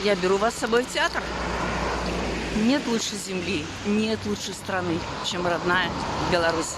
Я беру вас с собой в театр. Нет лучше земли, нет лучше страны, чем родная Беларусь.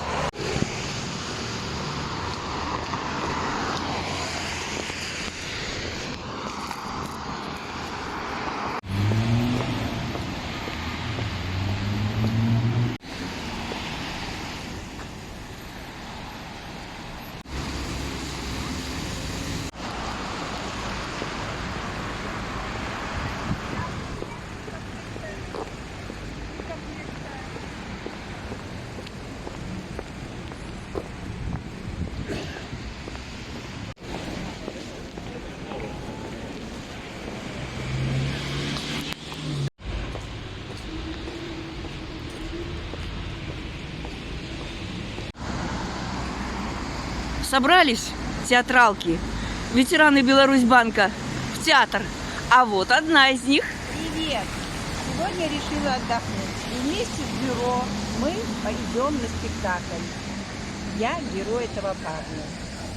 Собрались театралки, ветераны Беларусьбанка, в театр. А вот одна из них. Привет! Сегодня решила отдохнуть. И вместе с бюро мы пойдем на спектакль. Я герой этого парня.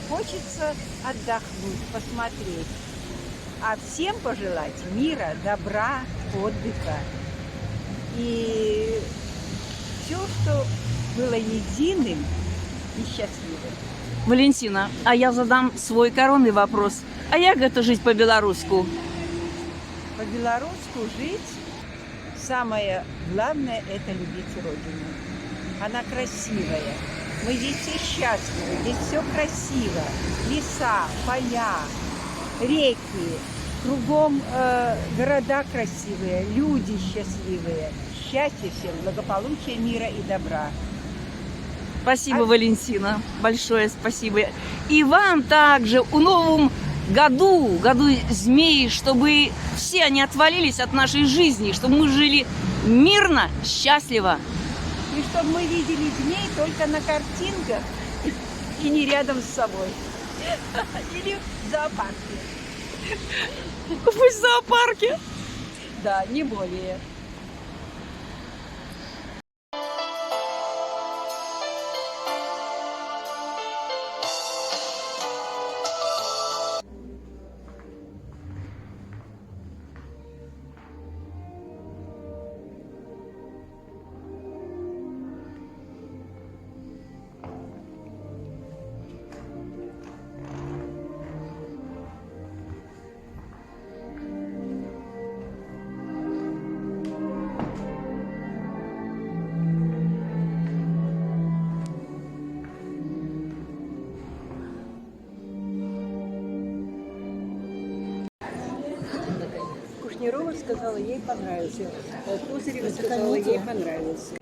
Хочется отдохнуть, посмотреть. А всем пожелать мира, добра, отдыха. И все, что было единым и счастливым. Валентина, а я задам свой коронный вопрос. А як это жить по-белорусски? По-белорусски жить самое главное – это любить Родину. Она красивая. Мы здесь все счастливы, здесь все красиво. Леса, поля, реки, кругом города красивые, люди счастливые. Счастья всем, благополучия, мира и добра. Спасибо, Валентина. Большое спасибо. И вам также в новом году змеи, чтобы все они отвалились от нашей жизни, чтобы мы жили мирно, счастливо. И чтобы мы видели змей только на картинках и не рядом с собой. Или в зоопарке. Пусть в зоопарке. Да, не более. Кушнирова сказала, ей понравился. Кузырева сказала, ей понравился.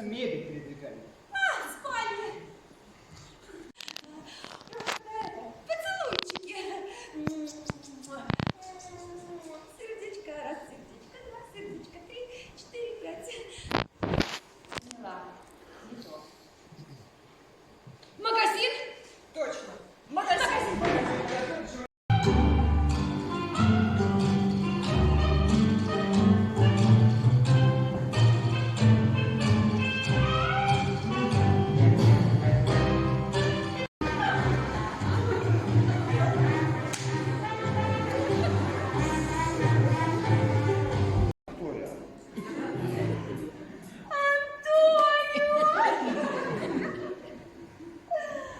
просто мебель передвигали. А, спальня. Поцелуйчики. Сердечко, раз, сердечко, два, сердечко, 3, 4, 5. Поняла. Не то. Магазин? Точно. Магазин.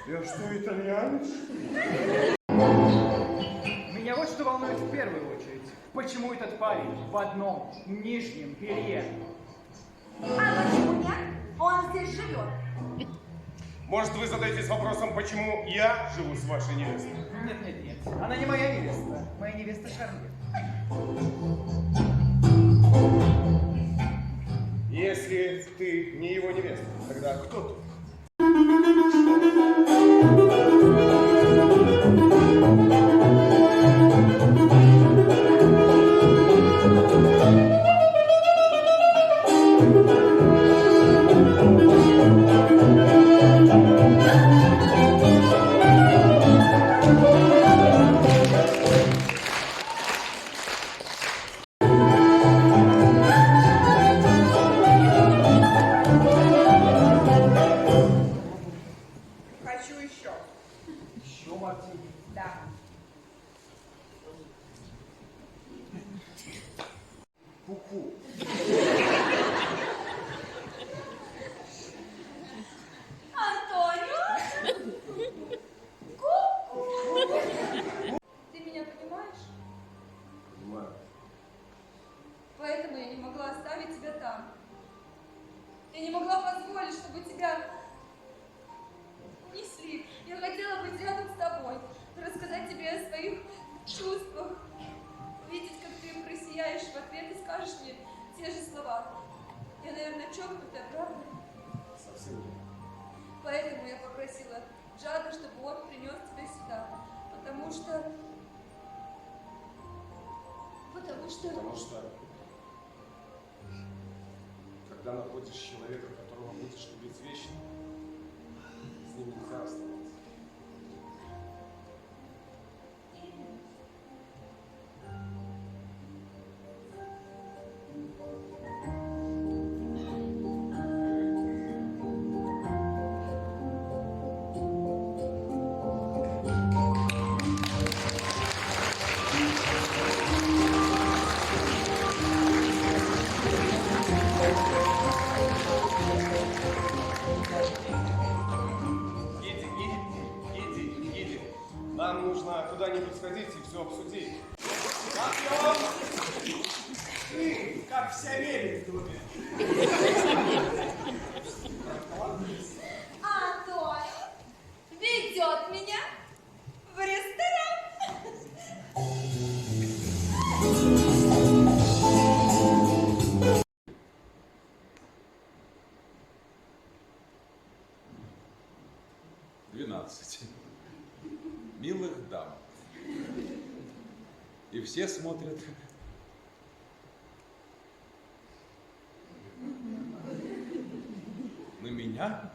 Я что, итальянец? Меня вот что волнует в первую очередь. Почему этот парень в одном нижнем белье? А почему нет? Он здесь живет. Может, вы задаетесь вопросом, почему я живу с вашей невестой? Нет. Она не моя невеста. Моя невеста Шарлет. Если ты не его невеста, тогда кто ты? Хочу еще. Еще мартини. Да. Ку-ку. Антонио? Ку-ку. Ты меня понимаешь? Понимаю. Поэтому я не могла оставить тебя там. Я не могла позволить, чтобы тебя унесли. Я хотела быть рядом с тобой, рассказать тебе о своих чувствах, увидеть, как ты просияешь в ответ и скажешь мне те же слова. Я, наверное, чокнутая, правда? Совсем нет. Поэтому я попросила Джада, чтобы он принес тебя сюда. Потому что... Потому что, когда находишь человека, которого будешь любить вечно, с ним нельзя оставаться. Иди. Нам нужно куда-нибудь сходить и все обсудить. Ты, как вся мебель в доме. Антонио ведет меня в ресторан. Милых дам. И все смотрят на меня.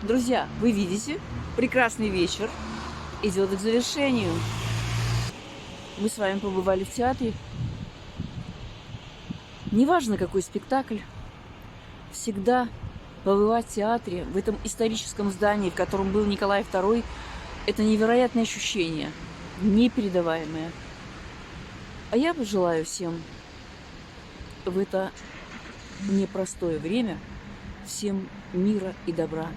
Друзья, вы видите, прекрасный вечер идет к завершению. Мы с вами побывали в театре. Неважно, какой спектакль, всегда побывать в театре, в этом историческом здании, в котором был Николай II, это невероятное ощущение, непередаваемое. А я желаю всем в это непростое время всем мира и добра.